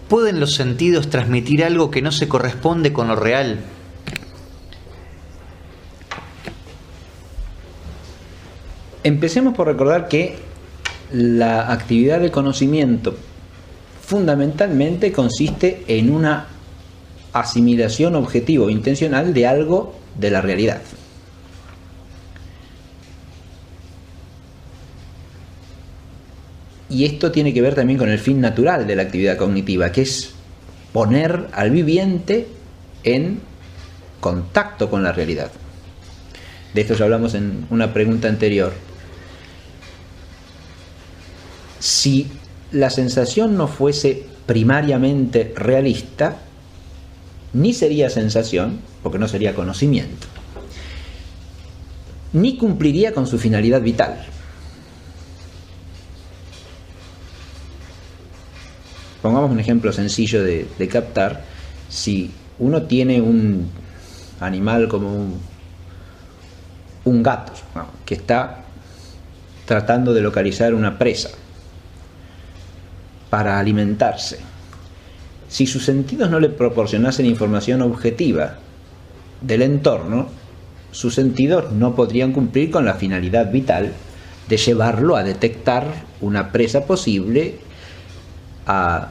¿Pueden los sentidos transmitir algo que no se corresponde con lo real? Empecemos por recordar que la actividad de conocimiento fundamentalmente consiste en una asimilación objetiva o intencional de algo de la realidad. Y esto tiene que ver también con el fin natural de la actividad cognitiva, que es poner al viviente en contacto con la realidad. De esto ya hablamos en una pregunta anterior. Si la sensación no fuese primariamente realista, ni sería sensación, porque no sería conocimiento, ni cumpliría con su finalidad vital. Pongamos un ejemplo sencillo de captar. Si uno tiene un animal como un gato, ¿no?, que está tratando de localizar una presa para alimentarse, si sus sentidos no le proporcionasen información objetiva del entorno, sus sentidos no podrían cumplir con la finalidad vital de llevarlo a detectar una presa posible, a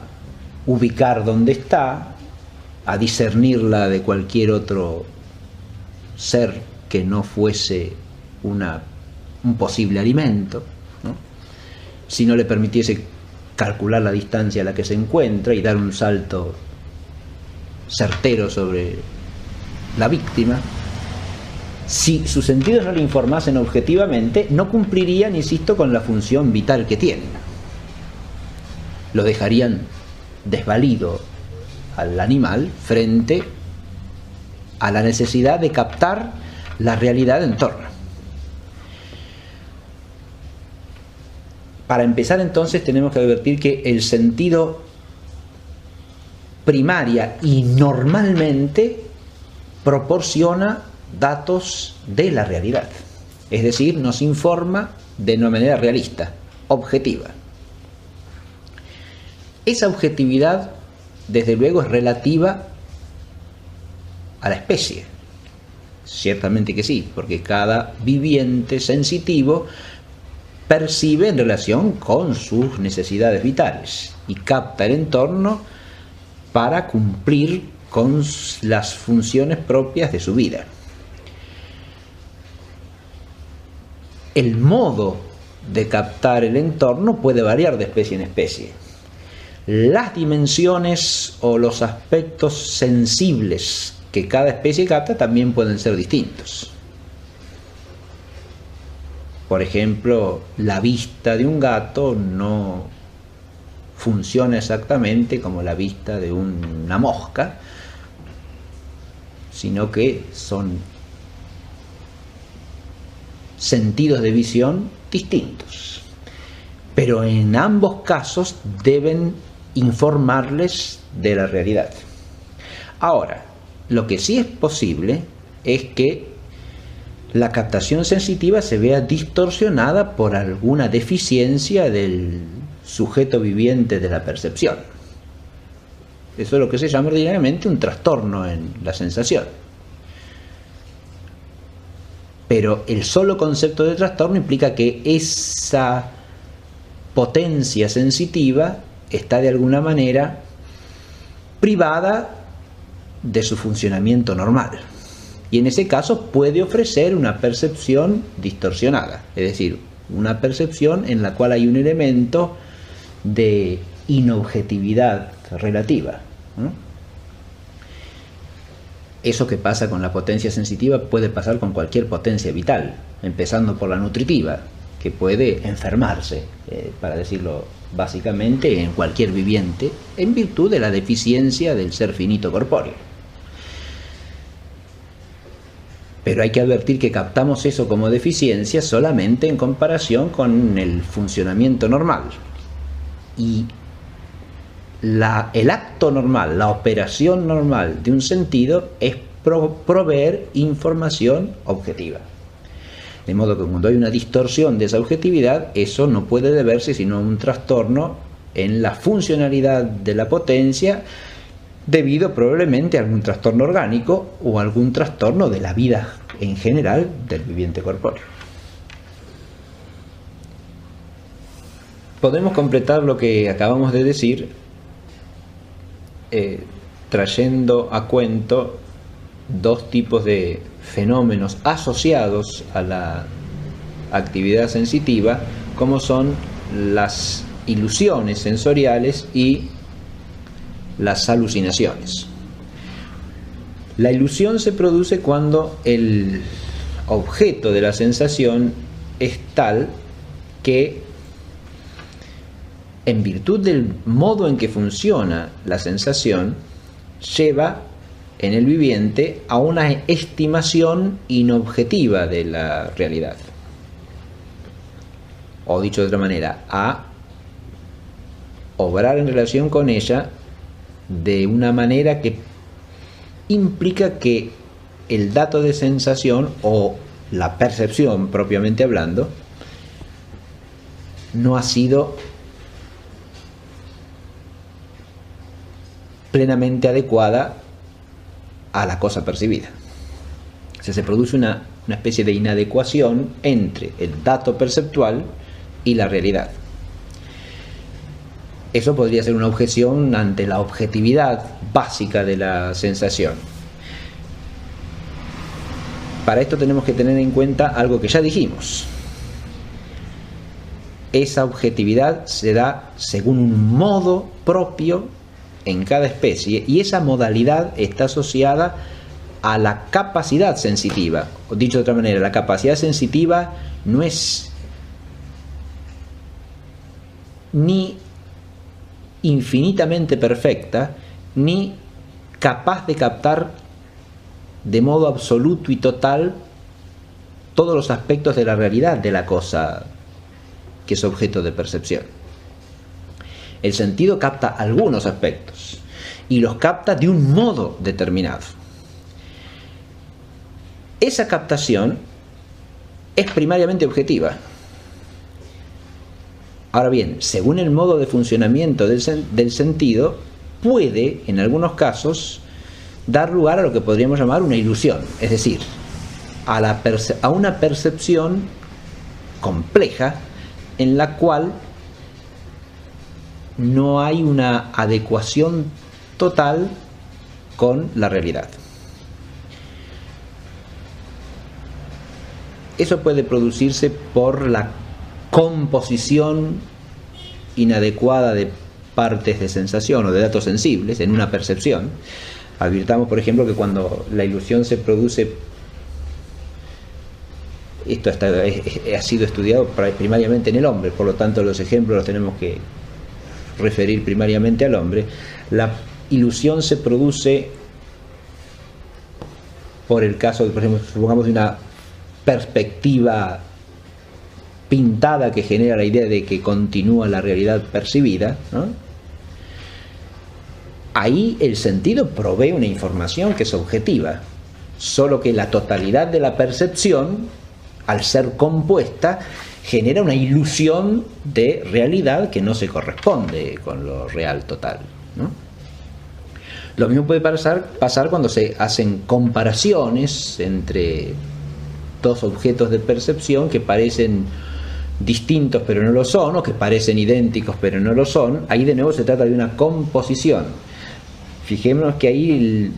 ubicar dónde está, a discernirla de cualquier otro ser que no fuese un posible alimento, ¿no?, si no le permitiese calcular la distancia a la que se encuentra y dar un salto certero sobre la víctima. Si sus sentidos no le informasen objetivamente, no cumplirían, insisto, con la función vital que tienen. Lo dejarían desvalido al animal frente a la necesidad de captar la realidad en torno. Para empezar, entonces, tenemos que advertir que el sentido primaria y normalmente proporciona datos de la realidad, es decir, nos informa de una manera realista, objetiva. Esa objetividad, desde luego, es relativa a la especie. Ciertamente que sí, porque cada viviente sensitivo percibe en relación con sus necesidades vitales y capta el entorno para cumplir con las funciones propias de su vida. El modo de captar el entorno puede variar de especie en especie. Las dimensiones o los aspectos sensibles que cada especie capta también pueden ser distintos. Por ejemplo, la vista de un gato no funciona exactamente como la vista de una mosca, sino que son sentidos de visión distintos. Pero en ambos casos deben informarles de la realidad. Ahora, lo que sí es posible es que la captación sensitiva se vea distorsionada por alguna deficiencia del sujeto viviente de la percepción. Eso es lo que se llama ordinariamente un trastorno en la sensación. Pero el solo concepto de trastorno implica que esa potencia sensitiva está de alguna manera privada de su funcionamiento normal. Y en ese caso puede ofrecer una percepción distorsionada, es decir, una percepción en la cual hay un elemento de inobjetividad relativa, ¿no? Eso que pasa con la potencia sensitiva puede pasar con cualquier potencia vital, empezando por la nutritiva, que puede enfermarse, para decirlo básicamente, en cualquier viviente, en virtud de la deficiencia del ser finito corpóreo. Pero hay que advertir que captamos eso como deficiencia solamente en comparación con el funcionamiento normal. Y el acto normal, la operación normal de un sentido es proveer información objetiva. De modo que cuando hay una distorsión de esa objetividad, eso no puede deberse sino a un trastorno en la funcionalidad de la potencia, debido probablemente a algún trastorno orgánico o algún trastorno de la vida en general del viviente corpóreo. Podemos completar lo que acabamos de decir trayendo a cuento dos tipos de fenómenos asociados a la actividad sensitiva, como son las ilusiones sensoriales y las alucinaciones. La ilusión se produce cuando el objeto de la sensación es tal que, en virtud del modo en que funciona la sensación, lleva en el viviente a una estimación inobjetiva de la realidad. O dicho de otra manera, a obrar en relación con ella de una manera que implica que el dato de sensación o la percepción propiamente hablando no ha sido plenamente adecuada a la cosa percibida. O sea, se produce una especie de inadecuación entre el dato perceptual y la realidad. Eso podría ser una objeción ante la objetividad básica de la sensación. Para esto tenemos que tener en cuenta algo que ya dijimos. Esa objetividad se da según un modo propio en cada especie, y esa modalidad está asociada a la capacidad sensitiva. O dicho de otra manera, la capacidad sensitiva no es ni infinitamente perfecta, ni capaz de captar de modo absoluto y total todos los aspectos de la realidad de la cosa que es objeto de percepción. El sentido capta algunos aspectos y los capta de un modo determinado. Esa captación es primariamente objetiva. Ahora bien, según el modo de funcionamiento del sentido, puede, en algunos casos, dar lugar a lo que podríamos llamar una ilusión, es decir, a una percepción compleja en la cual no hay una adecuación total con la realidad. Eso puede producirse por la composición inadecuada de partes de sensación o de datos sensibles en una percepción. Advirtamos, por ejemplo, que cuando la ilusión se produce, esto ha sido estudiado primariamente en el hombre, por lo tanto los ejemplos los tenemos que referir primariamente al hombre. La ilusión se produce por el caso, por ejemplo, supongamos de una perspectiva pintada que genera la idea de que continúa la realidad percibida, ¿no? Ahí el sentido provee una información que es objetiva, solo que la totalidad de la percepción, al ser compuesta, genera una ilusión de realidad que no se corresponde con lo real total, ¿no? Lo mismo puede pasar cuando se hacen comparaciones entre dos objetos de percepción que parecen distintos pero no lo son, o que parecen idénticos pero no lo son. Ahí de nuevo se trata de una composición. Fijémonos que ahí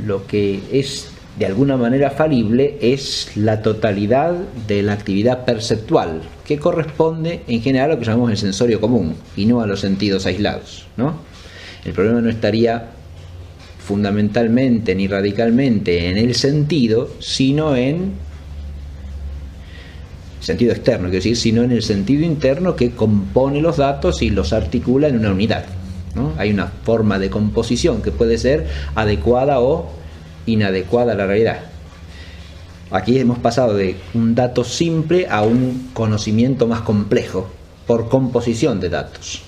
lo que es de alguna manera falible es la totalidad de la actividad perceptual, que corresponde en general a lo que llamamos el sensorio común y no a los sentidos aislados, ¿no? El problema no estaría fundamentalmente ni radicalmente en el sentido, sino en sentido externo, quiero decir, sino en el sentido interno que compone los datos y los articula en una unidad, ¿no? Hay una forma de composición que puede ser adecuada o inadecuada a la realidad. Aquí hemos pasado de un dato simple a un conocimiento más complejo por composición de datos.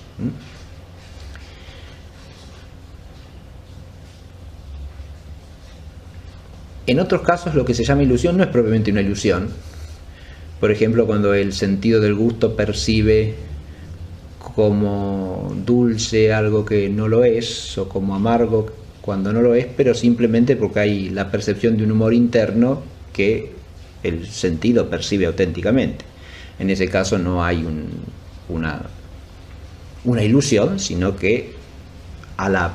En otros casos lo que se llama ilusión no es propiamente una ilusión. Por ejemplo, cuando el sentido del gusto percibe como dulce algo que no lo es, o como amargo cuando no lo es, pero simplemente porque hay la percepción de un humor interno que el sentido percibe auténticamente. En ese caso no hay una ilusión, sino que a la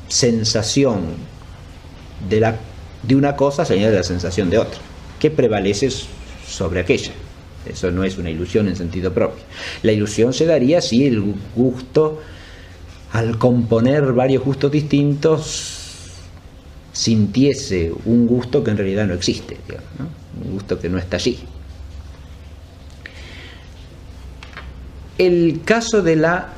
sensación de una cosa se añade la sensación de otra, que prevalece sobre aquella. Eso no es una ilusión en sentido propio. La ilusión se daría si el gusto, al componer varios gustos distintos, sintiese un gusto que en realidad no existe, digamos, ¿no? Un gusto que no está allí. El caso de la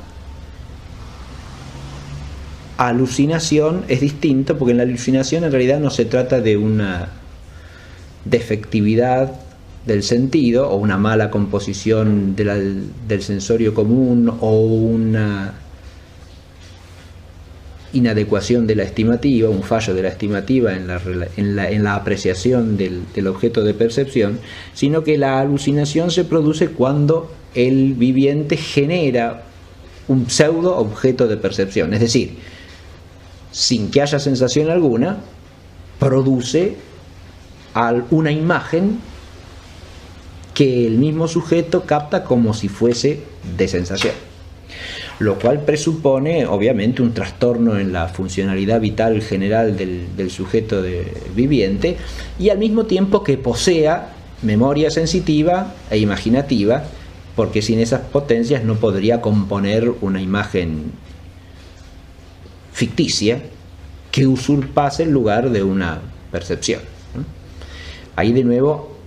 alucinación es distinto, porque en la alucinación en realidad no se trata de una defectividad del sentido o una mala composición del sensorio común o una inadecuación de la estimativa, un fallo de la estimativa en la apreciación del objeto de percepción, sino que la alucinación se produce cuando el viviente genera un pseudo objeto de percepción, es decir, sin que haya sensación alguna, produce una imagen que el mismo sujeto capta como si fuese de sensación, lo cual presupone obviamente un trastorno en la funcionalidad vital general del sujeto viviente, y al mismo tiempo que posea memoria sensitiva e imaginativa, porque sin esas potencias no podría componer una imagen ficticia que usurpase el lugar de una percepción, ¿no? Ahí de nuevo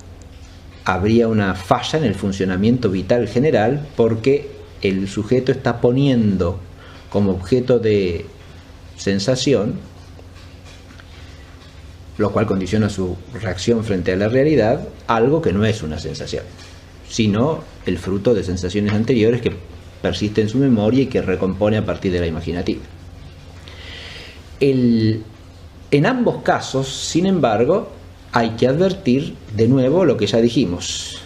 habría una falla en el funcionamiento vital general, porque el sujeto está poniendo como objeto de sensación, lo cual condiciona su reacción frente a la realidad, algo que no es una sensación, sino el fruto de sensaciones anteriores que persiste en su memoria y que recompone a partir de la imaginativa. En ambos casos, sin embargo, hay que advertir de nuevo lo que ya dijimos.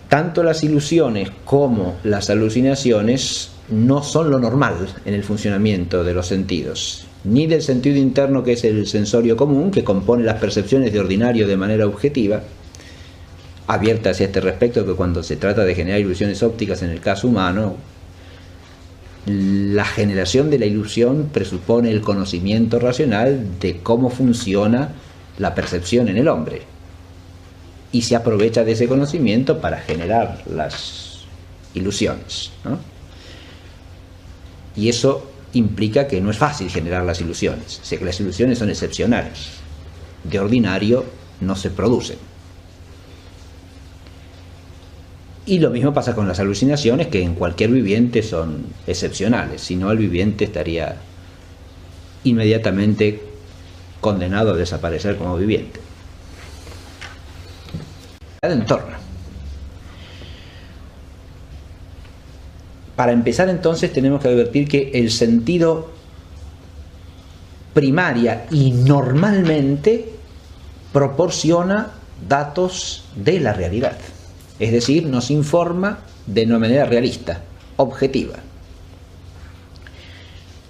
Tanto las ilusiones como las alucinaciones no son lo normal en el funcionamiento de los sentidos, ni del sentido interno, que es el sensorio común, que compone las percepciones de ordinario de manera objetiva, abierta hacia este respecto, que cuando se trata de generar ilusiones ópticas en el caso humano, la generación de la ilusión presupone el conocimiento racional de cómo funciona la percepción en el hombre, y se aprovecha de ese conocimiento para generar las ilusiones, ¿no? Y eso implica que no es fácil generar las ilusiones, o sea que las ilusiones son excepcionales, de ordinario no se producen. Y lo mismo pasa con las alucinaciones, que en cualquier viviente son excepcionales, si no el viviente estaría inmediatamente condenado a desaparecer como viviente. El entorno. Para empezar, entonces, tenemos que advertir que el sentido primaria y normalmente proporciona datos de la realidad, es decir, nos informa de una manera realista, objetiva.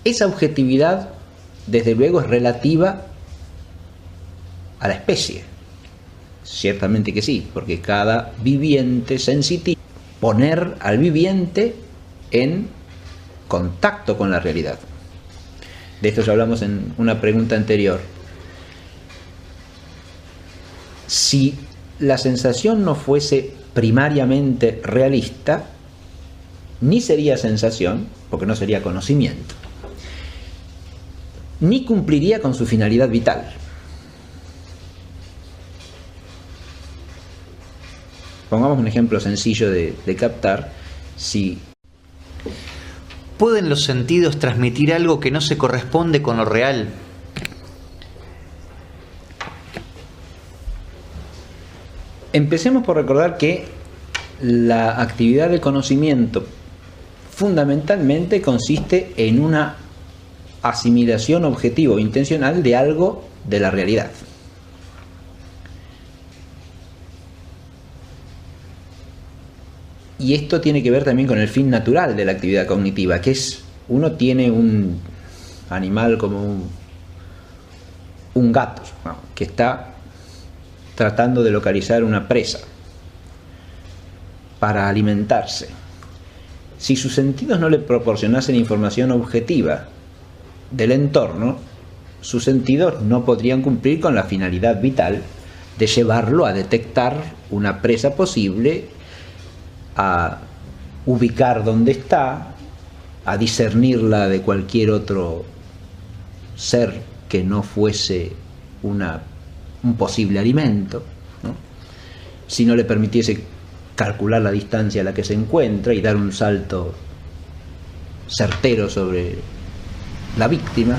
Esa objetividad, desde luego, es relativa a la especie. Ciertamente que sí, porque cada viviente sensitivo poner al viviente en contacto con la realidad. De esto ya hablamos en una pregunta anterior. Si la sensación no fuese primariamente realista, ni sería sensación, porque no sería conocimiento, ni cumpliría con su finalidad vital. Pongamos un ejemplo sencillo de captar. Si ¿pueden los sentidos transmitir algo que no se corresponde con lo real? Empecemos por recordar que la actividad de conocimiento fundamentalmente consiste en una asimilación objetiva o intencional de algo de la realidad. Y esto tiene que ver también con el fin natural de la actividad cognitiva, que es, uno tiene un animal como un gato, ¿no?, que está tratando de localizar una presa para alimentarse. Si sus sentidos no le proporcionasen información objetiva del entorno, sus sentidos no podrían cumplir con la finalidad vital de llevarlo a detectar una presa posible, a ubicar dónde está, a discernirla de cualquier otro ser que no fuese un posible alimento, ¿no?, si no le permitiese calcular la distancia a la que se encuentra y dar un salto certero sobre la víctima.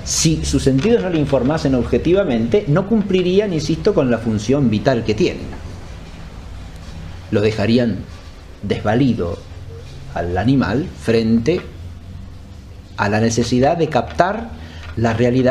Si sus sentidos no le informasen objetivamente, no cumplirían, insisto, con la función vital que tienen. Lo dejarían desvalido al animal frente a la necesidad de captar la realidad